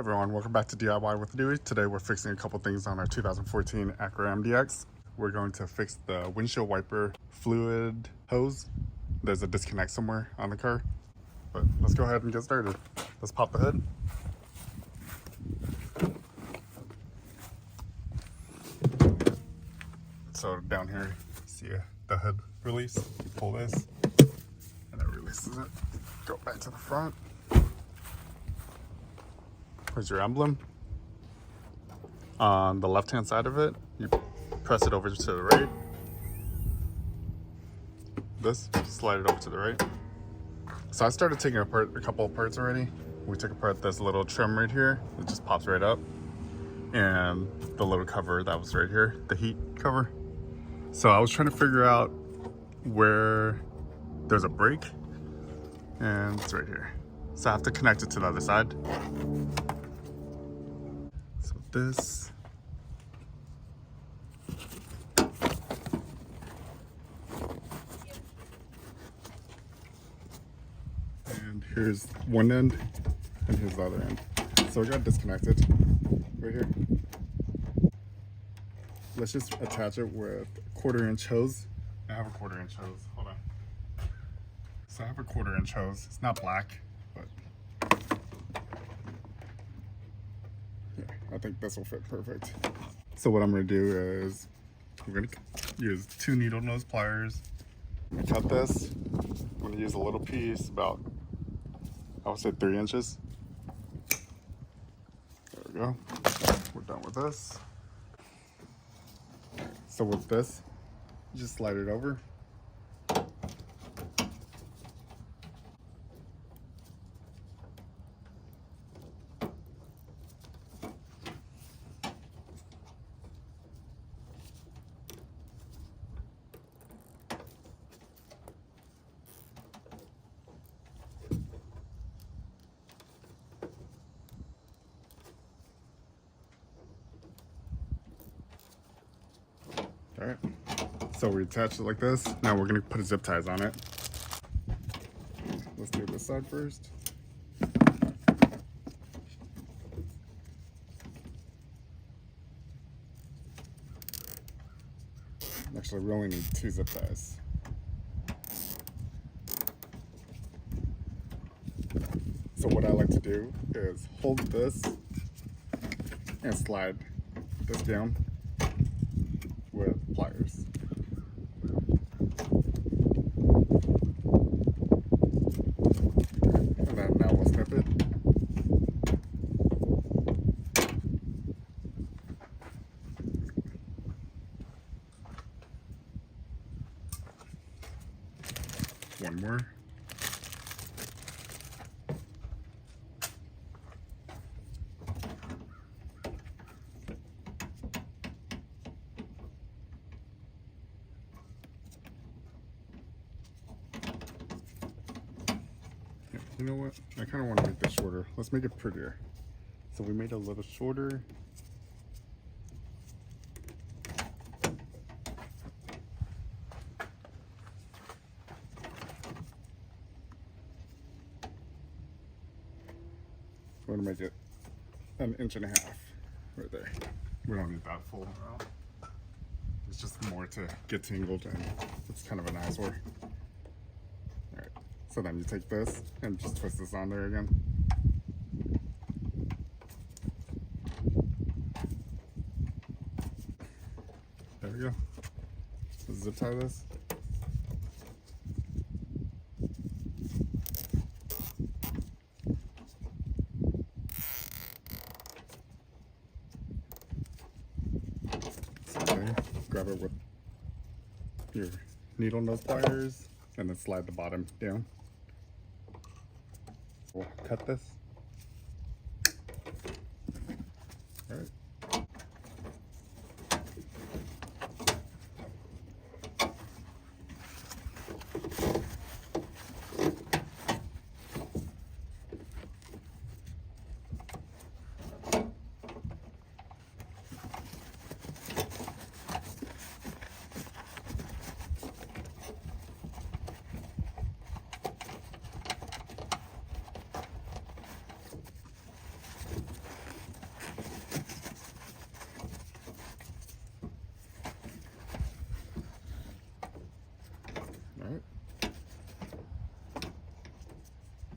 everyone, welcome back to DIY with Dewey. Today we're fixing a couple things on our 2014 Acura MDX. We're going to fix the windshield wiper fluid hose. There's a disconnect somewhere on the car, but let's go ahead and get started. Let's pop the hood. So down here, see the hood release. You pull this and it releases it. Go back to the front. Here's your emblem. On the left hand side of it, you press it over to the right. This, slide it over to the right. So I started taking apart a couple of parts already. We took apart this little trim right here. It just pops right up. And the little cover that was right here, the heat cover. So I was trying to figure out where there's a break, and it's right here. So I have to connect it to the other side. So this. And here's one end, and here's the other end. So it got disconnected right here. Let's just attach it with 1/4 inch hose. I have a 1/4 inch hose, hold on. So I have a 1/4 inch hose. It's not black, but yeah, I think this will fit perfect. So what I'm gonna do is I'm gonna use 2 needle nose pliers. I'm gonna cut this. I'm gonna use a little piece, about, I would say 3 inches. There we go. We're done with this. So with this, you just slide it over. All right, so we attach it like this. Now we're gonna put zip ties on it. Let's do this side first. Actually, we only need 2 zip ties. So what I like to do is hold this and slide this down with pliers. And then now we'll snip it. One more. You know what? I kind of want to make this shorter. Let's make it prettier. So we made it a little shorter. I'm going to make it 1.5 inches right there. We don't need that full around. It's just more to get tangled, and it's kind of an eyesore. Alright, so then you take this and just twist this on there again. There we go. Let's zip tie this. Grab it with your needle nose pliers and then slide the bottom down. We'll cut this. All right.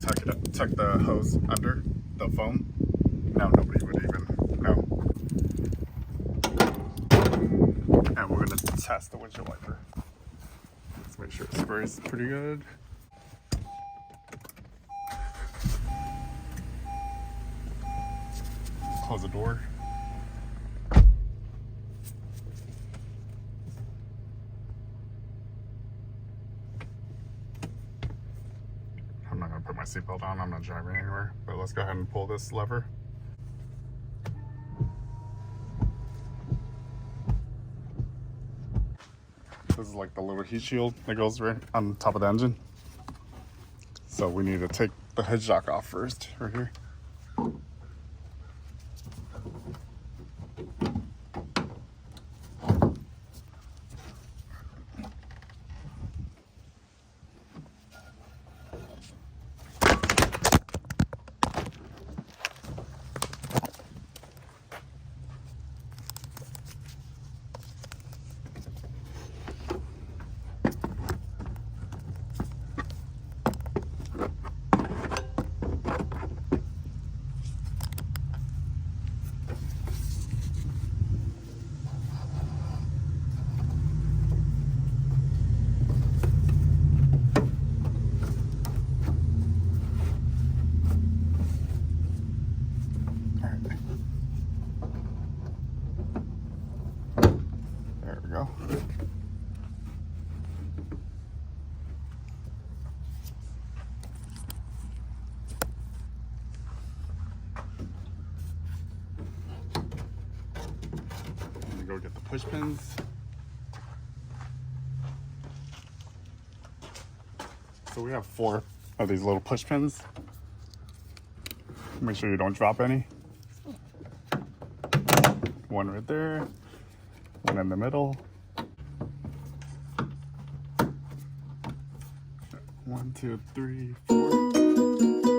tuck the hose under the foam. Now nobody would even know. And we're gonna test the windshield wiper. Let's make sure it sprays pretty good. Close the door. I'm not gonna put my seatbelt on, I'm not driving anywhere, but let's go ahead and pull this lever. This is like the little heat shield that goes right on top of the engine. So we need to take the head shock off first, right here. There we go. Let me go get the push pins. So we have 4 of these little push pins. Make sure you don't drop any. One right there, one in the middle. 1, 2, 3, 4.